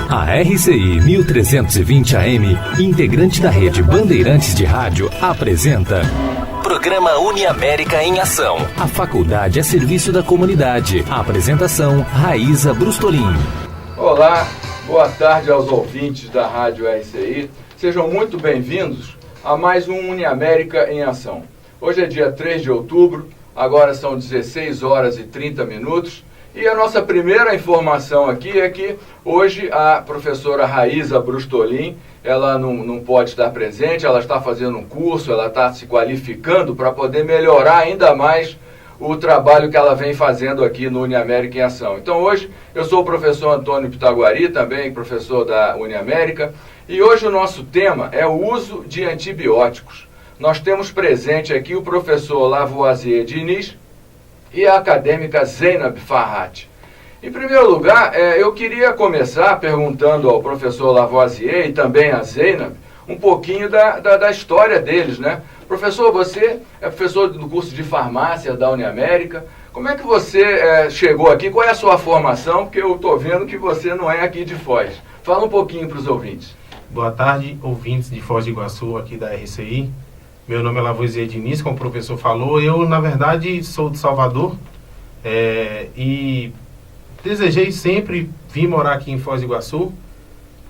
A RCI 1320 AM, integrante da rede Bandeirantes de Rádio, apresenta Programa Uniamérica em Ação. A faculdade a serviço da comunidade. A apresentação, Raíza Brustolin. Olá, boa tarde aos ouvintes da Rádio RCI. Sejam muito bem-vindos a mais um Uniamérica em Ação. Hoje é dia 3 de outubro, agora são 16 horas e 30 minutos. E a nossa primeira informação aqui é que hoje a professora Raíza Brustolin, ela não pode estar presente, ela está fazendo um curso, ela está se qualificando para poder melhorar ainda mais o trabalho que ela vem fazendo aqui no Uniamérica em Ação. Então hoje eu sou o professor Antônio Pitaguari, também professor da Uniamérica, e hoje o nosso tema é o uso de antibióticos. Nós temos presente aqui o professor Lavoisier Diniz e a acadêmica Zeynab Farhat. Em primeiro lugar, eu queria começar perguntando ao professor Lavoisier e também a Zeynab um pouquinho da história deles, né? Professor, você é professor do curso de farmácia da Uniamérica. Como é que você chegou aqui? Qual é a sua formação? Porque eu estou vendo que você não é aqui de Foz. Fala um pouquinho para os ouvintes. Boa tarde, ouvintes de Foz do Iguaçu, aqui da RCI. Meu nome é Lavoisier Diniz, como o professor falou. Eu, na verdade, sou de Salvador e desejei sempre vir morar aqui em Foz do Iguaçu.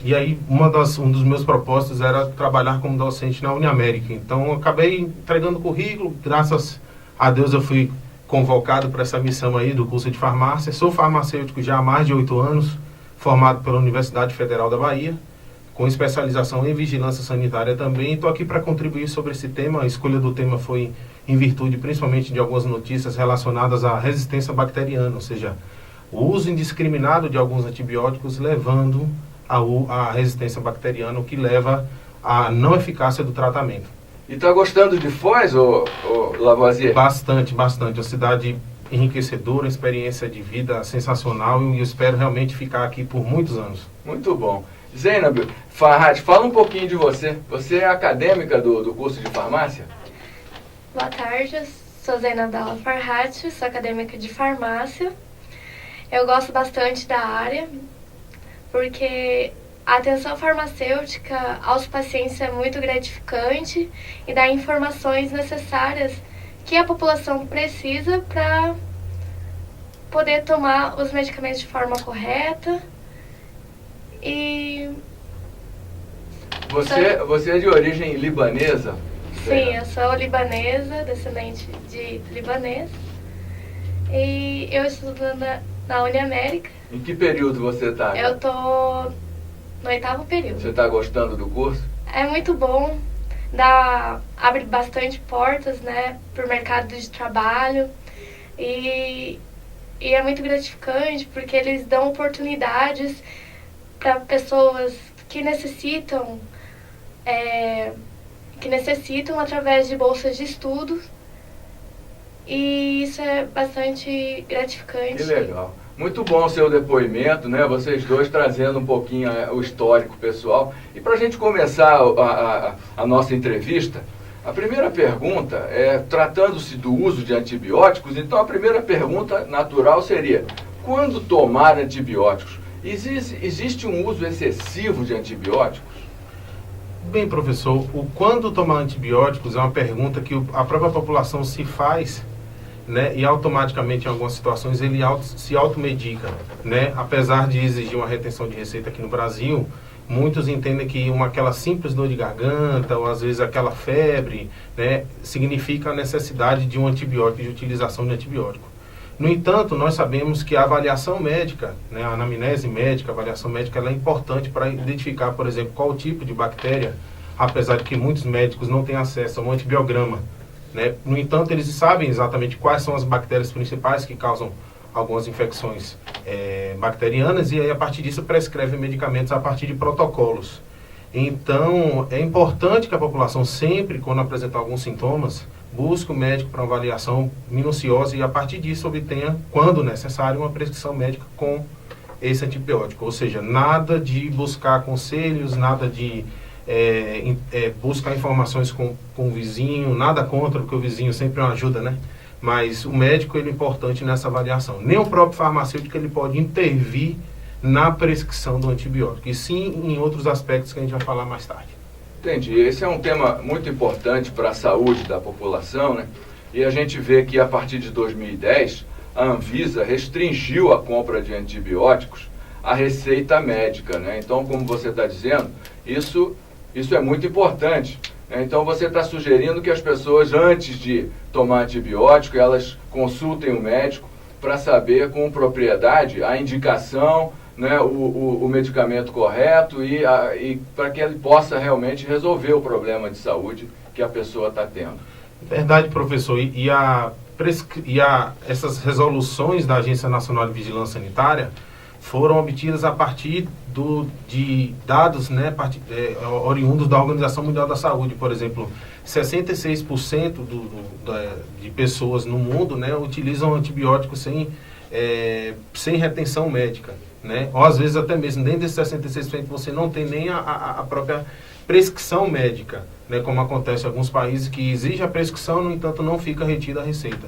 E aí, um dos meus propósitos era trabalhar como docente na Uniamérica. Então, eu acabei entregando o currículo. Graças a Deus, eu fui convocado para essa missão aí do curso de farmácia. Sou farmacêutico já há mais de 8 anos, formado pela Universidade Federal da Bahia, com especialização em vigilância sanitária também. Estou aqui para contribuir sobre esse tema. A escolha do tema foi em virtude principalmente de algumas notícias relacionadas à resistência bacteriana, ou seja, o uso indiscriminado de alguns antibióticos levando à resistência bacteriana, o que leva à não eficácia do tratamento. E está gostando de Foz, Lavoisier? Bastante. Uma cidade enriquecedora, experiência de vida sensacional, e eu espero realmente ficar aqui por muitos anos. Muito bom. Zeynab Farhat, fala um pouquinho de você. Você é acadêmica do curso de farmácia? Boa tarde, eu sou Zeynab Farhat, sou acadêmica de farmácia. Eu gosto bastante da área, porque a atenção farmacêutica aos pacientes é muito gratificante e dá informações necessárias que a população precisa para poder tomar os medicamentos de forma correta. E Você é de origem libanesa? Sim, eu sou libanesa, descendente de libanês. E eu estudo na Uniamérica. Em que período você está? Eu estou no 8º período. Você está gostando do curso? É muito bom, abre bastante portas, né, para o mercado de trabalho. E é muito gratificante porque eles dão oportunidades para pessoas que necessitam através de bolsas de estudo, e isso é bastante gratificante. Que legal. Muito bom o seu depoimento, né? Vocês dois trazendo um pouquinho o histórico pessoal. E para a gente começar a nossa entrevista, a primeira pergunta é, tratando-se do uso de antibióticos, então a primeira pergunta natural seria: quando tomar antibióticos? Existe um uso excessivo de antibióticos? Bem, professor, o quando tomar antibióticos é uma pergunta que a própria população se faz, né, e automaticamente em algumas situações ele se automedica, né? Apesar de exigir uma retenção de receita aqui no Brasil, muitos entendem que aquela simples dor de garganta ou às vezes aquela febre, né, significa a necessidade de um antibiótico, de utilização de antibiótico. No entanto, nós sabemos que a avaliação médica, né, a anamnese médica, a avaliação médica, ela é importante para identificar, por exemplo, qual tipo de bactéria, apesar de que muitos médicos não têm acesso a um antibiograma, né? No entanto, eles sabem exatamente quais são as bactérias principais que causam algumas infecções bacterianas, e aí a partir disso prescreve medicamentos a partir de protocolos. Então, é importante que a população sempre, quando apresentar alguns sintomas, busque o médico para uma avaliação minuciosa e a partir disso obtenha, quando necessário, uma prescrição médica com esse antibiótico. Ou seja, nada de buscar conselhos, nada de buscar informações com o vizinho, nada contra, porque o vizinho sempre é uma ajuda, né? Mas o médico ele é importante nessa avaliação. Nem o próprio farmacêutico ele pode intervir na prescrição do antibiótico, e sim em outros aspectos que a gente vai falar mais tarde. Entendi. Esse é um tema muito importante para a saúde da população, né? E a gente vê que a partir de 2010, a Anvisa restringiu a compra de antibióticos à receita médica, né? Então, como você está dizendo, isso é muito importante. Então, você está sugerindo que as pessoas, antes de tomar antibiótico, elas consultem o médico para saber com propriedade a indicação, né, o medicamento correto e para que ele possa realmente resolver o problema de saúde que a pessoa está tendo. Verdade, professor. Essas resoluções da Agência Nacional de Vigilância Sanitária foram obtidas a partir de dados, né, oriundos da Organização Mundial da Saúde. Por exemplo, 66% de pessoas no mundo, né, utilizam antibióticos sem retenção médica, né? Ou às vezes até mesmo dentro desses 66% você não tem nem a própria prescrição médica, né, como acontece em alguns países que exige a prescrição, no entanto não fica retida a receita.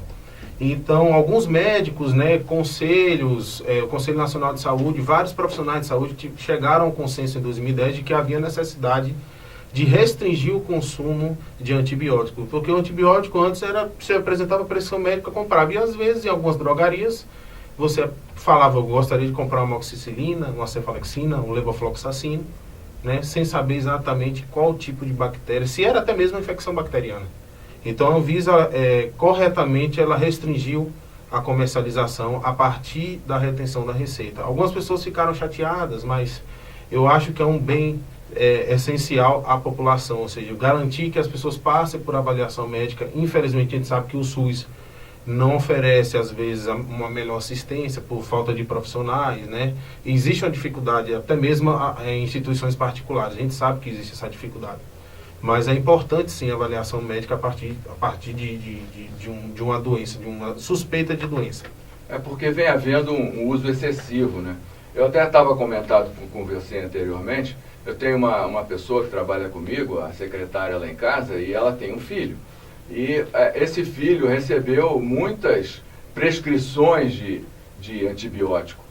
Então, alguns médicos, né, conselhos, o Conselho Nacional de Saúde, vários profissionais de saúde chegaram ao consenso em 2010 de que havia necessidade de restringir o consumo de antibiótico, porque o antibiótico antes se apresentava prescrição médica, comprava, e às vezes em algumas drogarias você falava, eu gostaria de comprar uma amoxicilina, uma cefalexina, um levofloxacino, né, sem saber exatamente qual tipo de bactéria, se era até mesmo uma infecção bacteriana. Então a Anvisa, corretamente, ela restringiu a comercialização a partir da retenção da receita. Algumas pessoas ficaram chateadas, mas eu acho que é um bem essencial à população, ou seja, garantir que as pessoas passem por avaliação médica. Infelizmente a gente sabe que o SUS não oferece, às vezes, uma melhor assistência por falta de profissionais, né? Existe uma dificuldade, até mesmo em instituições particulares, a gente sabe que existe essa dificuldade. Mas é importante, sim, a avaliação médica a partir de uma doença, de uma suspeita de doença. É porque vem havendo um uso excessivo, né? Eu até estava comentando com você anteriormente, eu tenho uma pessoa que trabalha comigo, a secretária lá em casa, e ela tem um filho. E esse filho recebeu muitas prescrições de antibiótico.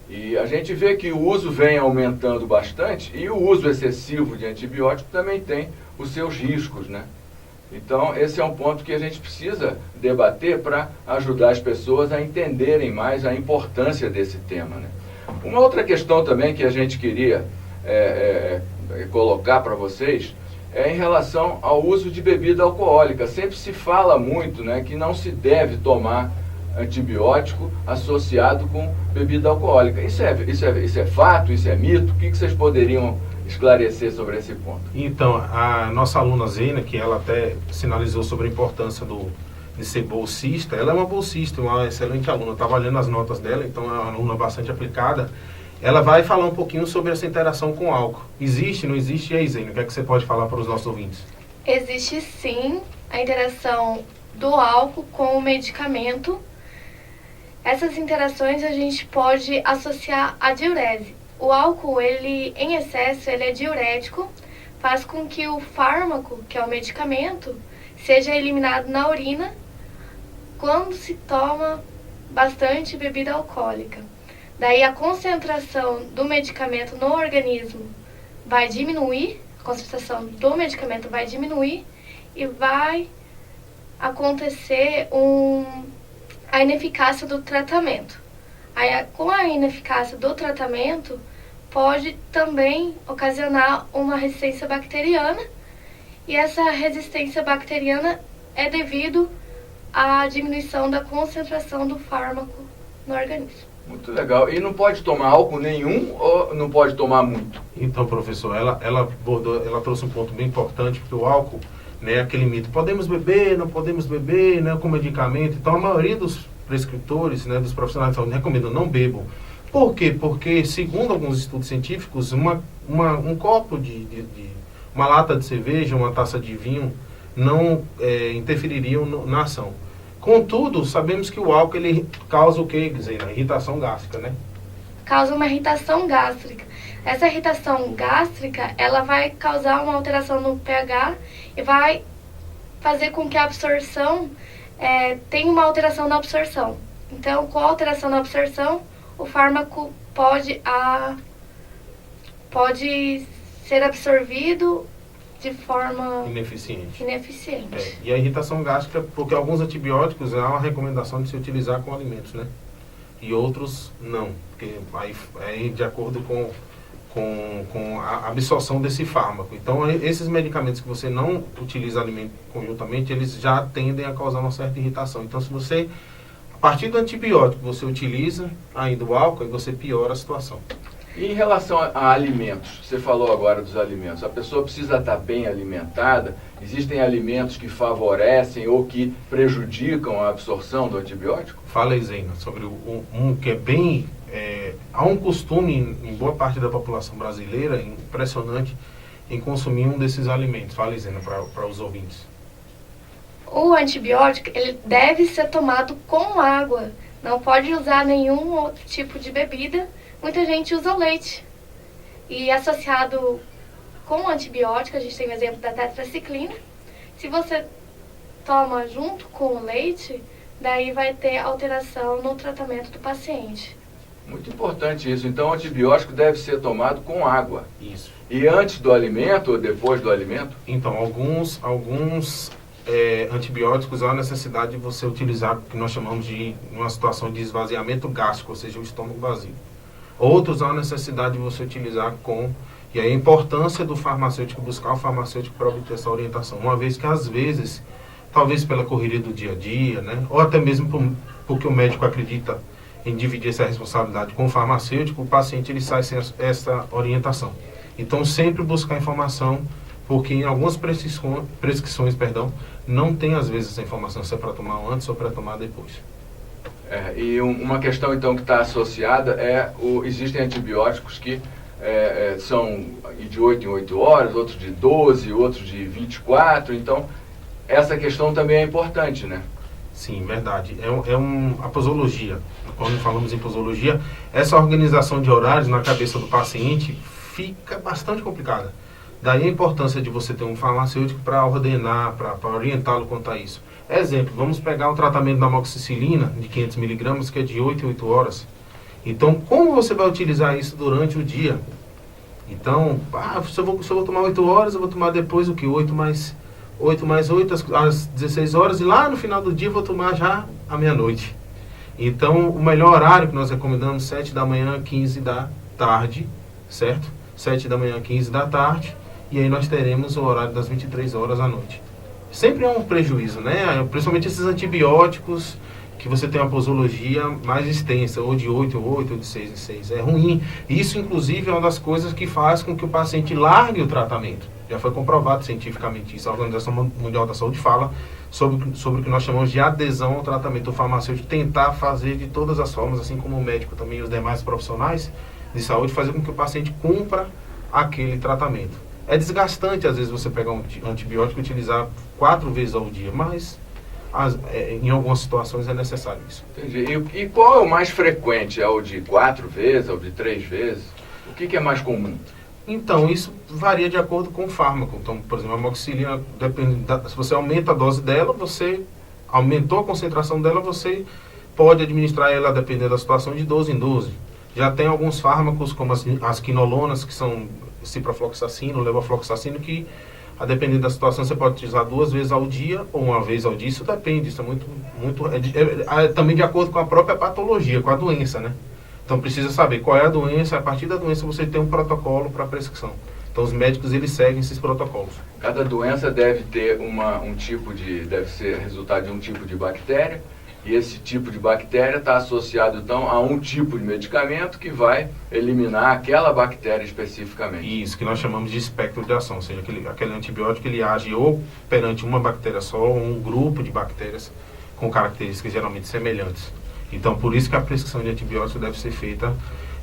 E a gente vê que o uso vem aumentando bastante e o uso excessivo de antibiótico também tem os seus riscos, né? Então, esse é um ponto que a gente precisa debater para ajudar as pessoas a entenderem mais a importância desse tema, né? Uma outra questão também que a gente queria colocar para vocês é em relação ao uso de bebida alcoólica. Sempre se fala muito, né, que não se deve tomar antibiótico associado com bebida alcoólica. Isso é fato? Isso é mito? O que vocês poderiam esclarecer sobre esse ponto? Então, a nossa aluna Zena, que ela até sinalizou sobre a importância de ser bolsista, ela é uma bolsista, uma excelente aluna. Eu estava olhando as notas dela, então é uma aluna bastante aplicada. Ela vai falar um pouquinho sobre essa interação com o álcool. Existe, não existe? E aí, Zena, o que é que você pode falar para os nossos ouvintes? Existe sim a interação do álcool com o medicamento. Essas interações a gente pode associar à diurese. O álcool, em excesso, ele é diurético, faz com que o fármaco, que é o medicamento, seja eliminado na urina quando se toma bastante bebida alcoólica. Daí a concentração do medicamento no organismo vai diminuir, a concentração do medicamento vai diminuir e vai acontecer a ineficácia do tratamento. Aí, com a ineficácia do tratamento, pode também ocasionar uma resistência bacteriana, e essa resistência bacteriana é devido à diminuição da concentração do fármaco no organismo. Muito legal. E não pode tomar álcool nenhum ou não pode tomar muito? Então, professor, ela trouxe um ponto bem importante, porque o álcool, né, aquele mito, podemos beber, não podemos beber, né, com medicamento. Então, a maioria dos prescritores, né, dos profissionais de saúde recomendam não bebam. Por quê? Porque, segundo alguns estudos científicos, um copo uma lata de cerveja, uma taça de vinho, não interfeririam na ação. Contudo, sabemos que o álcool ele causa o quê? Quer dizer, a irritação gástrica, né? Causa uma irritação gástrica. Essa irritação gástrica, ela vai causar uma alteração no pH e vai fazer com que a absorção tenha uma alteração na absorção. Então, com a alteração na absorção, o fármaco pode ser absorvido de forma ineficiente. ineficiente. E a irritação gástrica, porque alguns antibióticos há uma recomendação de se utilizar com alimentos, né? E outros não, porque aí de acordo com a absorção desse fármaco. Então, esses medicamentos que você não utiliza alimento conjuntamente, eles já tendem a causar uma certa irritação. Então, se você, a partir do antibiótico, você utiliza ainda o álcool, aí você piora a situação. E em relação a alimentos, você falou agora dos alimentos, a pessoa precisa estar bem alimentada, existem alimentos que favorecem ou que prejudicam a absorção do antibiótico? Fala aí, Zena, sobre um que é bem... há um costume em boa parte da população brasileira, impressionante, em consumir um desses alimentos. Fala aí, Zena, para os ouvintes. O antibiótico, ele deve ser tomado com água, não pode usar nenhum outro tipo de bebida. Muita gente usa o leite. E associado com o antibiótico, a gente tem o exemplo da tetraciclina. Se você toma junto com o leite, daí vai ter alteração no tratamento do paciente. Muito importante isso. Então, o antibiótico deve ser tomado com água. Isso. E antes do alimento ou depois do alimento? Então, alguns antibióticos há a necessidade de você utilizar o que nós chamamos de uma situação de esvaziamento gástrico, ou seja, o estômago vazio. Outros há a necessidade de você utilizar e aí a importância do farmacêutico, buscar o farmacêutico para obter essa orientação. Uma vez que, às vezes, talvez pela correria do dia a dia, né, ou até mesmo porque o médico acredita em dividir essa responsabilidade com o farmacêutico, o paciente ele sai sem essa orientação. Então, sempre buscar informação, porque em algumas prescrições, não tem, às vezes, essa informação se é para tomar antes ou para tomar depois. E uma questão, então, que está associada existem antibióticos que são de 8 em 8 horas, outros de 12, outros de 24. Então, essa questão também é importante, né? Sim, verdade. A posologia, quando falamos em posologia, essa organização de horários na cabeça do paciente fica bastante complicada. Daí a importância de você ter um farmacêutico para ordenar, para orientá-lo quanto a isso. Exemplo, vamos pegar o tratamento da amoxicilina de 500 mg, que é de 8 em 8 horas. Então, como você vai utilizar isso durante o dia? Então, se eu vou tomar 8 horas, eu vou tomar depois o que? 8 mais 8 às 16 horas, e lá no final do dia eu vou tomar já à meia-noite. Então, o melhor horário que nós recomendamos, 7 da manhã, 15 da tarde, certo? 7 da manhã, 15 da tarde, e aí nós teremos o horário das 23 horas à noite. Sempre é um prejuízo, né? Principalmente esses antibióticos, que você tem uma posologia mais extensa, ou de 8 em 8, ou de 6 em 6. É ruim. Isso, inclusive, é uma das coisas que faz com que o paciente largue o tratamento. Já foi comprovado cientificamente isso. A Organização Mundial da Saúde fala sobre o que nós chamamos de adesão ao tratamento. O farmacêutico tentar fazer de todas as formas, assim como o médico também e os demais profissionais de saúde, fazer com que o paciente cumpra aquele tratamento. É desgastante, às vezes, você pegar um antibiótico e utilizar 4 vezes ao dia, mas em algumas situações é necessário isso. Entendi. E qual é o mais frequente? É o de 4 vezes, é o de 3 vezes? O que é mais comum? Então, isso varia de acordo com o fármaco. Então, por exemplo, a amoxicilina, se você aumenta a dose dela, você aumentou a concentração dela, você pode administrar ela, dependendo da situação, de 12 em 12. Já tem alguns fármacos, como as quinolonas, que são ciprofloxacino, levofloxacino, que, a depender da situação, você pode utilizar 2 vezes ao dia ou 1 vez ao dia. Isso depende, isso é também de acordo com a própria patologia, com a doença, né? Então precisa saber qual é a doença, a partir da doença você tem um protocolo para prescrição. Então os médicos, eles seguem esses protocolos. Cada doença deve ter deve ser resultado de um tipo de bactéria, e esse tipo de bactéria está associado, então, a um tipo de medicamento que vai eliminar aquela bactéria especificamente. Isso, que nós chamamos de espectro de ação, ou seja, aquele antibiótico ele age ou perante uma bactéria só, ou um grupo de bactérias com características geralmente semelhantes. Então, por isso que a prescrição de antibiótico deve ser feita.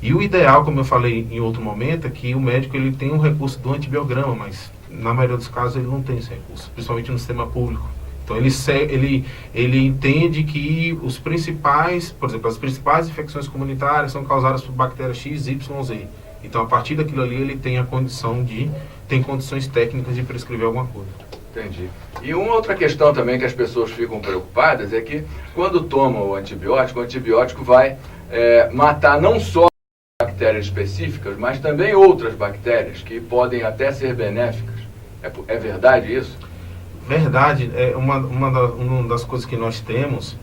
E o ideal, como eu falei em outro momento, é que o médico ele tem um recurso do antibiograma, mas na maioria dos casos ele não tem esse recurso, principalmente no sistema público. Então ele entende que os principais, por exemplo, as principais infecções comunitárias são causadas por bactérias X, Y, Z. Então, a partir daquilo ali, ele tem tem condições técnicas de prescrever alguma coisa. Entendi. E uma outra questão também que as pessoas ficam preocupadas é que quando tomam o antibiótico vai matar não só a bactérias específicas, mas também outras bactérias que podem até ser benéficas. É verdade isso? Verdade. Uma das coisas que nós temos,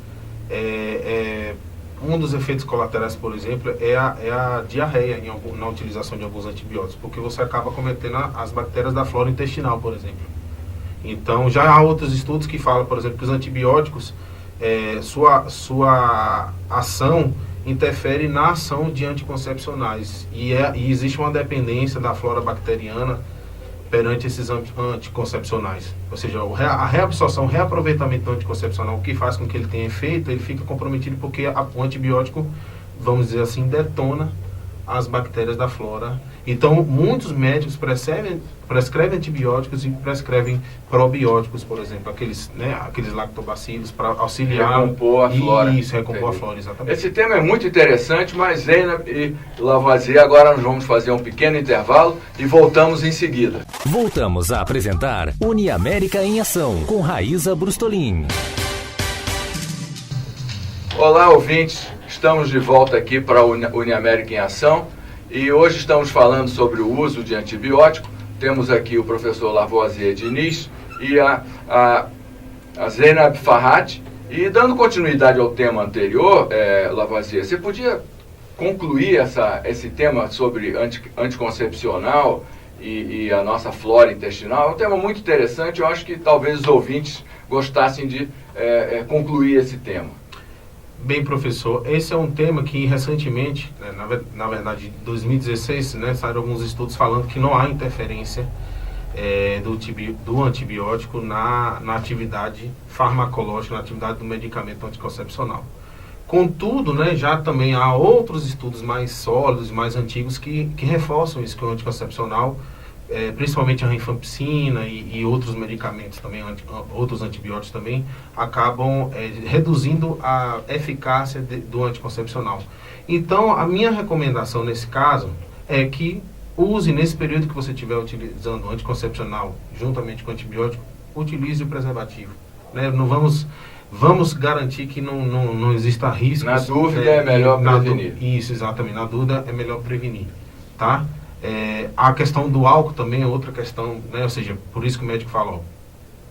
um dos efeitos colaterais, por exemplo, é a diarreia na utilização de alguns antibióticos, porque você acaba cometendo as bactérias da flora intestinal, por exemplo. Então, já há outros estudos que falam, por exemplo, que os antibióticos, sua ação interfere na ação de anticoncepcionais. E existe uma dependência da flora bacteriana perante esses anticoncepcionais. Ou seja, a reabsorção, o reaproveitamento do anticoncepcional, o que faz com que ele tenha efeito, ele fica comprometido porque o antibiótico, vamos dizer assim, detona as bactérias da flora. Então, muitos médicos prescrevem antibióticos e prescrevem probióticos, por exemplo, aqueles lactobacilos para auxiliar... Recompor a flora. Isso, recompor a flora, exatamente. Esse tema é muito interessante, mas Zeynab e Lavoisier, agora nós vamos fazer um pequeno intervalo e voltamos em seguida. Voltamos a apresentar Uniamérica em Ação, com Raíza Brustolin. Olá, ouvintes. Estamos de volta aqui para a Uniamérica em Ação e hoje estamos falando sobre o uso de antibiótico. Temos aqui o professor Lavoisier Diniz e a Zeynab Farhat. E dando continuidade ao tema anterior, Lavoisier, você podia concluir esse tema sobre anticoncepcional e a nossa flora intestinal? É um tema muito interessante, eu acho que talvez os ouvintes gostassem de concluir esse tema. Bem, professor, esse é um tema que recentemente, na verdade, em 2016, saíram alguns estudos falando que não há interferência do antibiótico na atividade farmacológica, na atividade do medicamento anticoncepcional. Contudo, já também há outros estudos mais sólidos, mais antigos, que reforçam isso, que o anticoncepcional, principalmente a rifampicina e outros medicamentos também, outros antibióticos também, acabam reduzindo a eficácia do anticoncepcional. Então, a minha recomendação nesse caso é que use, nesse período que você estiver utilizando o anticoncepcional juntamente com o antibiótico, utilize o preservativo. Não vamos garantir que não exista risco. Na dúvida é melhor prevenir. Isso, exatamente. Na dúvida é melhor prevenir, tá? A questão do álcool também é outra questão, ou seja, por isso que o médico fala,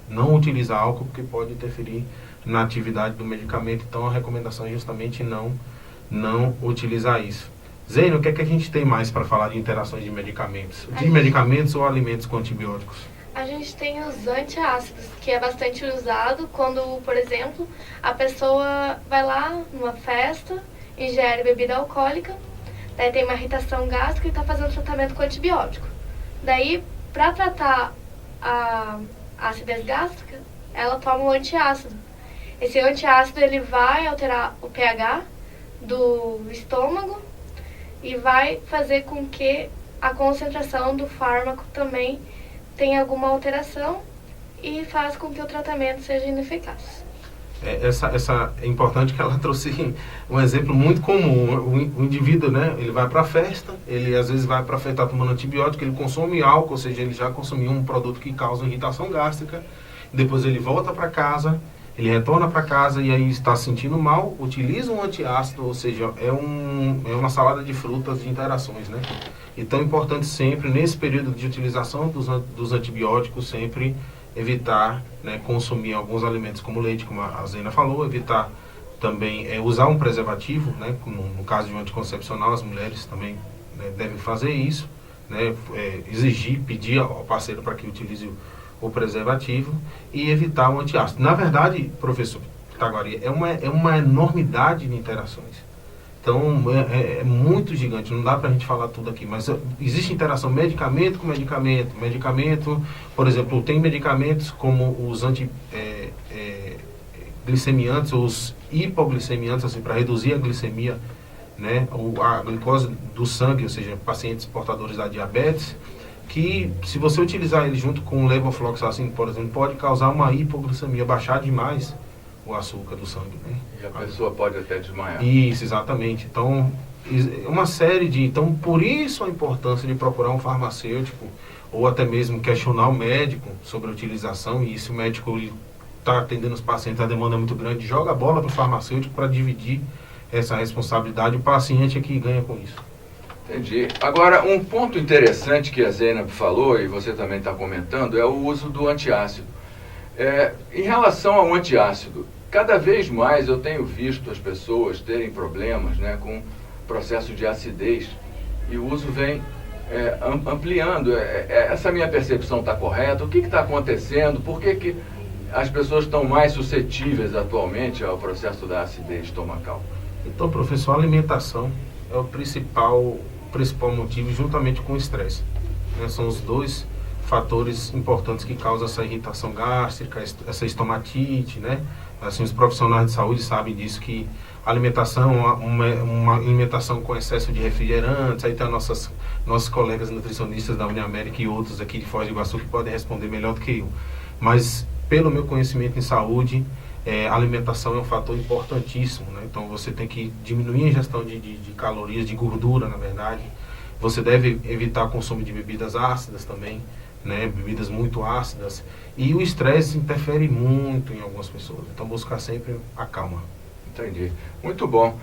não utilizar álcool porque pode interferir na atividade do medicamento. Então a recomendação é justamente não utilizar isso. Zênia, o que é que a gente tem mais para falar de interações de medicamentos? Medicamentos ou alimentos com antibióticos? A gente tem os antiácidos, que é bastante usado quando, por exemplo, a pessoa vai lá numa festa, ingere bebida alcoólica, daí tem uma irritação gástrica e está fazendo tratamento com antibiótico. Daí, para tratar a acidez gástrica, ela toma um antiácido. Esse antiácido ele vai alterar o pH do estômago e vai fazer com que a concentração do fármaco também tenha alguma alteração e faz com que o tratamento seja ineficaz. É importante que ela trouxe um exemplo muito comum. O indivíduo, ele vai para a festa, ele às vezes vai para a festa, está tomando antibiótico, ele consome álcool, ou seja, ele já consumiu um produto que causa irritação gástrica, depois ele volta para casa, ele retorna para casa e aí está se sentindo mal, utiliza um antiácido, ou seja, é uma salada de frutas de interações, Então é importante sempre, nesse período de utilização dos antibióticos, sempre evitar consumir alguns alimentos como leite, como a Zena falou, evitar também usar um preservativo, no caso de um anticoncepcional, as mulheres também devem fazer isso, exigir, pedir ao parceiro para que utilize o preservativo e evitar o antiácido. Na verdade, professor Taguari, é uma enormidade de interações. Então, é muito gigante, não dá para a gente falar tudo aqui, mas existe interação medicamento com medicamento, por exemplo, tem medicamentos como os glicemiantes, ou os hipoglicemiantes, assim, para reduzir a glicemia, a glicose do sangue, ou seja, pacientes portadores da diabetes, que se você utilizar ele junto com o levofloxacin, por exemplo, pode causar uma hipoglicemia, baixar demais o açúcar do sangue, E a pessoa pode até desmaiar. Isso, exatamente. Então, uma série de... Então, por isso a importância de procurar um farmacêutico, ou até mesmo questionar o médico sobre a utilização, e se o médico está atendendo os pacientes, a demanda é muito grande, joga a bola para o farmacêutico para dividir essa responsabilidade, o paciente é que ganha com isso. Entendi. Agora, um ponto interessante que a Zeynep falou, e você também está comentando, é o uso do antiácido. Em relação ao antiácido, cada vez mais eu tenho visto as pessoas terem problemas, né, com processo de acidez, e o uso vem ampliando. Essa minha percepção está correta? O que está acontecendo? Por que as pessoas estão mais suscetíveis atualmente ao processo da acidez estomacal? Então, professor, a alimentação é o principal motivo, juntamente com o estresse. Né? São os dois fatores importantes que causam essa irritação gástrica, essa estomatite, né? Assim, os profissionais de saúde sabem disso, que a alimentação, uma alimentação com excesso de refrigerantes, aí tem nossos colegas nutricionistas da Uniamérica e outros aqui de Foz do Iguaçu que podem responder melhor do que eu. Mas, pelo meu conhecimento em saúde, a alimentação é um fator importantíssimo, né? Então você tem que diminuir a ingestão de calorias, de gordura, na verdade. Você deve evitar o consumo de bebidas ácidas também, né? Bebidas muito ácidas. E o estresse interfere muito em algumas pessoas. Então buscar sempre a calma. Entendi. Muito bom.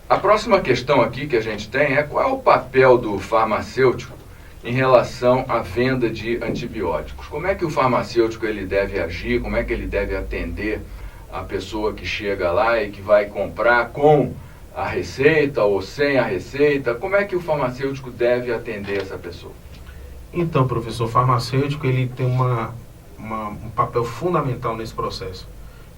A próxima questão aqui que a gente tem é qual é o papel do farmacêutico em relação à venda de antibióticos. Como é que o farmacêutico ele deve agir, como é que ele deve atender a pessoa que chega lá e que vai comprar com a receita ou sem a receita? Como é que o farmacêutico deve atender essa pessoa? Então, professor, o farmacêutico ele tem um papel fundamental nesse processo.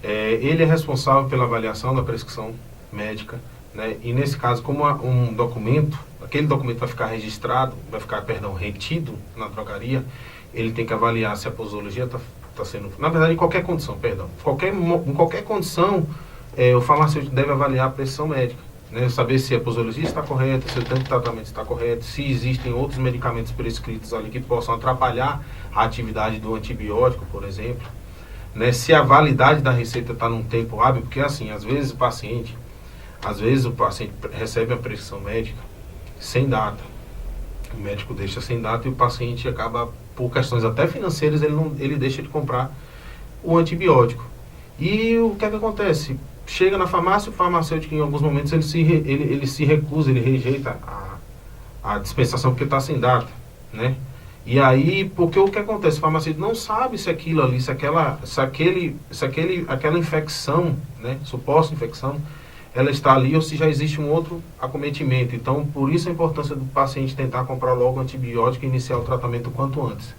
Ele é responsável pela avaliação da prescrição médica, né? E nesse caso, como um documento, aquele documento vai ficar registrado, retido na drogaria, ele tem que avaliar se a posologia está sendo... Na verdade, em qualquer condição, em qualquer condição, o farmacêutico deve avaliar a prescrição médica, né? Saber se a posologia está correta, se o tempo de tratamento está correto, se existem outros medicamentos prescritos ali que possam atrapalhar a atividade do antibiótico, por exemplo, né? Se a validade da receita está num tempo hábil, porque assim, às vezes o paciente recebe a prescrição médica sem data. O médico deixa sem data e o paciente acaba, por questões até financeiras, ele deixa de comprar o antibiótico. E o que é que acontece? Chega na farmácia, o farmacêutico em alguns momentos ele se recusa, ele rejeita a dispensação porque está sem data, né? E aí, porque o que acontece? O farmacêutico não sabe se aquilo ali, se aquela infecção, né, suposta infecção, ela está ali ou se já existe um outro acometimento. Então, por isso a importância do paciente tentar comprar logo o antibiótico e iniciar o tratamento o quanto antes.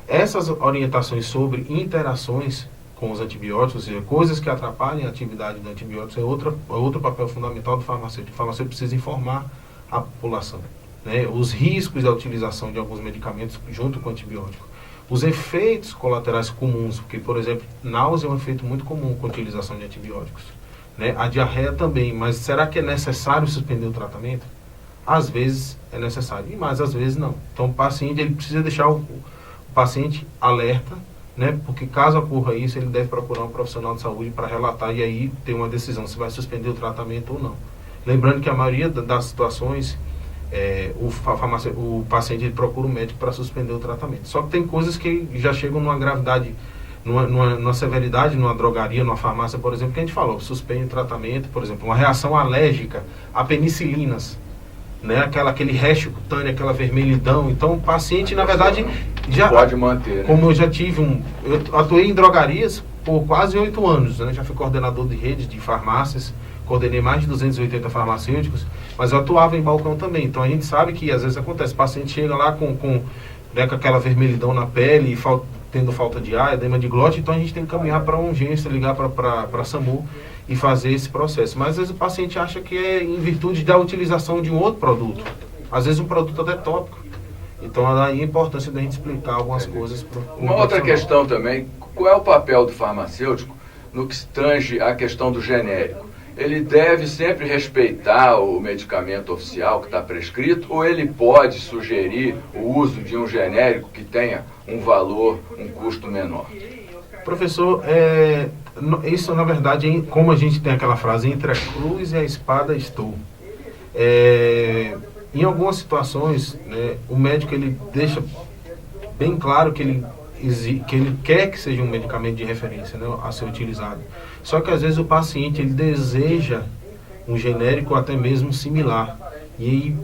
Essas orientações sobre interações com os antibióticos, ou seja, coisas que atrapalhem a atividade do antibiótico, é outro papel fundamental do farmacêutico. O farmacêutico precisa informar a população, né, os riscos da utilização de alguns medicamentos junto com o antibiótico. Os efeitos colaterais comuns, porque, por exemplo, náusea é um efeito muito comum com a utilização de antibióticos. Né? A diarreia também, mas será que é necessário suspender o tratamento? Às vezes é necessário, mas às vezes não. Então o paciente ele precisa deixar o paciente alerta, né? Porque caso ocorra isso, ele deve procurar um profissional de saúde para relatar e aí ter uma decisão se vai suspender o tratamento ou não. Lembrando que a maioria das situações, o paciente procura o médico para suspender o tratamento. Só que tem coisas que já chegam numa gravidade, numa severidade, numa drogaria, numa farmácia, por exemplo, que a gente falou, suspende o tratamento, por exemplo, uma reação alérgica a penicilinas, né? Aquele rash cutâneo, aquela vermelhidão. Então o paciente, na verdade, já pode manter, né? Como eu já tive eu atuei em drogarias por quase 8 anos, né? Já fui coordenador de redes de farmácias, coordenei mais de 280 farmacêuticos, mas eu atuava em balcão também. Então a gente sabe que às vezes acontece, o paciente chega lá com aquela vermelhidão na pele, tendo falta de ar, edema de glote, então a gente tem que caminhar para uma urgência, ligar para a SAMU e fazer esse processo. Mas às vezes o paciente acha que é em virtude da utilização de um outro produto, às vezes um produto até tópico. Então aí a importância da gente explicar algumas coisas. Uma outra questão também, qual é o papel do farmacêutico no que se tange à questão do genérico? Ele deve sempre respeitar o medicamento oficial que está prescrito ou ele pode sugerir o uso de um genérico que tenha um valor, um custo menor? Professor, isso na verdade, como a gente tem aquela frase, entre a cruz e a espada estou. Em algumas situações, né, o médico ele deixa bem claro que ele quer que seja um medicamento de referência, né, a ser utilizado. Só que às vezes o paciente ele deseja um genérico ou até mesmo similar. E aí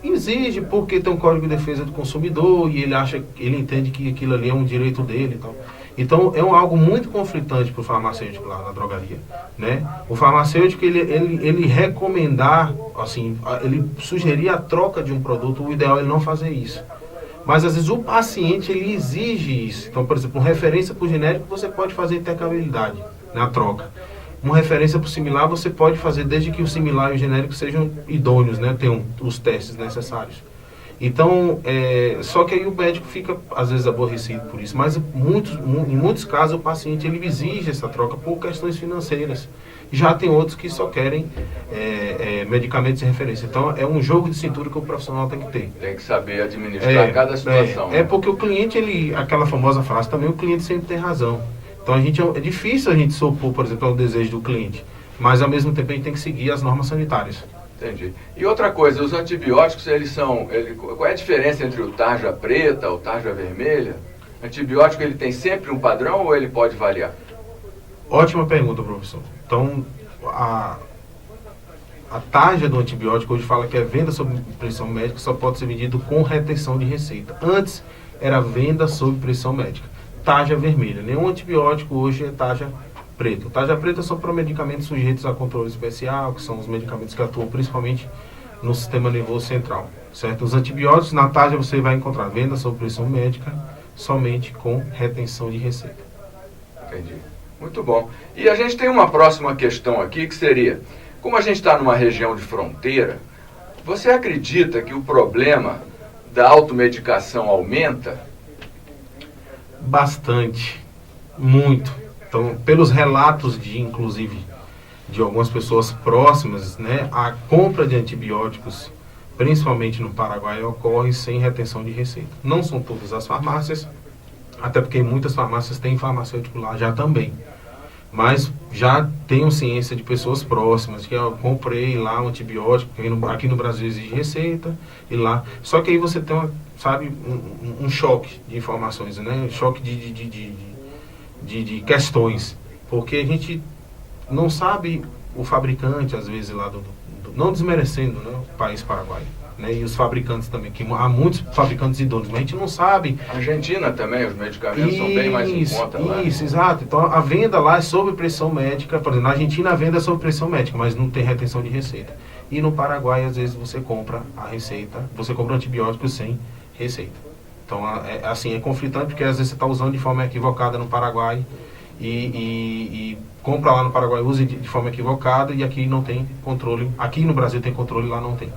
Exige porque tem um Código de Defesa do Consumidor e ele entende que aquilo ali é um direito dele e tal. Então, é algo muito conflitante para o farmacêutico lá na drogaria, né? O farmacêutico, ele recomendar, assim, ele sugerir a troca de um produto, o ideal é ele não fazer isso. Mas, às vezes, o paciente, ele exige isso. Então, por exemplo, uma referência para o genérico, você pode fazer intercambiabilidade na troca. Uma referência para o similar, você pode fazer desde que o similar e o genérico sejam idôneos, né? Tenham os testes necessários. Então, só que aí o médico fica, às vezes, aborrecido por isso. Mas, em muitos casos, o paciente ele exige essa troca por questões financeiras. Já tem outros que só querem medicamentos de referência. Então, é um jogo de cintura que o profissional tem que ter. Tem que saber administrar cada situação. É porque o cliente, aquela famosa frase também, o cliente sempre tem razão. Então, é difícil a gente se opor, por exemplo, ao desejo do cliente. Mas, ao mesmo tempo, a gente tem que seguir as normas sanitárias. Entendi. E outra coisa, os antibióticos, qual é a diferença entre o tarja preta, o tarja vermelha? O antibiótico, ele tem sempre um padrão ou ele pode variar? Ótima pergunta, professor. Então, a tarja do antibiótico hoje fala que é venda sob prescrição médica, só pode ser vendido com retenção de receita. Antes, era venda sob prescrição médica. Tarja vermelha. Nenhum antibiótico hoje é tarja preta. Tarja preta são para medicamentos sujeitos a controle especial, que são os medicamentos que atuam principalmente no sistema nervoso central, certo? Os antibióticos, na tarja você vai encontrar venda sob prescrição médica somente com retenção de receita. Entendi. Muito bom. E a gente tem uma próxima questão aqui, que seria, como a gente está numa região de fronteira, você acredita que o problema da automedicação aumenta? Bastante. Muito. Então, pelos relatos inclusive, de algumas pessoas próximas, né, a compra de antibióticos, principalmente no Paraguai, ocorre sem retenção de receita. Não são todas as farmácias, até porque muitas farmácias têm farmacêutico lá já também. Mas já tenho ciência de pessoas próximas, que eu comprei lá um antibiótico, aqui no Brasil exige receita, e lá... Só que aí você tem, um choque de informações, né? Choque de questões, porque a gente não sabe o fabricante, às vezes, lá não desmerecendo, né, o país Paraguai, né, e os fabricantes também, que há muitos fabricantes idôneos, mas a gente não sabe. A Argentina também, os medicamentos são bem mais em conta lá. Isso, exato. Então, a venda lá é sob pressão médica, por exemplo, na Argentina a venda é sob pressão médica, mas não tem retenção de receita. E no Paraguai, às vezes, você compra a receita, você compra um antibiótico sem receita. Então, é conflitante, porque às vezes você está usando de forma equivocada no Paraguai e compra lá no Paraguai, usa de forma equivocada e aqui não tem controle. Aqui no Brasil tem controle, lá não tem.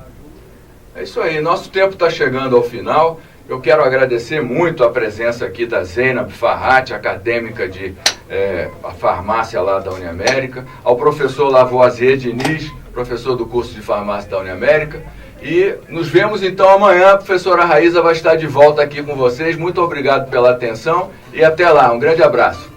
É isso aí, nosso tempo está chegando ao final. Eu quero agradecer muito a presença aqui da Zeynab Farhat, acadêmica de a farmácia lá da Uniamérica, ao professor Lavoisier Diniz, professor do curso de farmácia da Uniamérica. E nos vemos então amanhã. A professora Raíza vai estar de volta aqui com vocês. Muito obrigado pela atenção e até lá. Um grande abraço.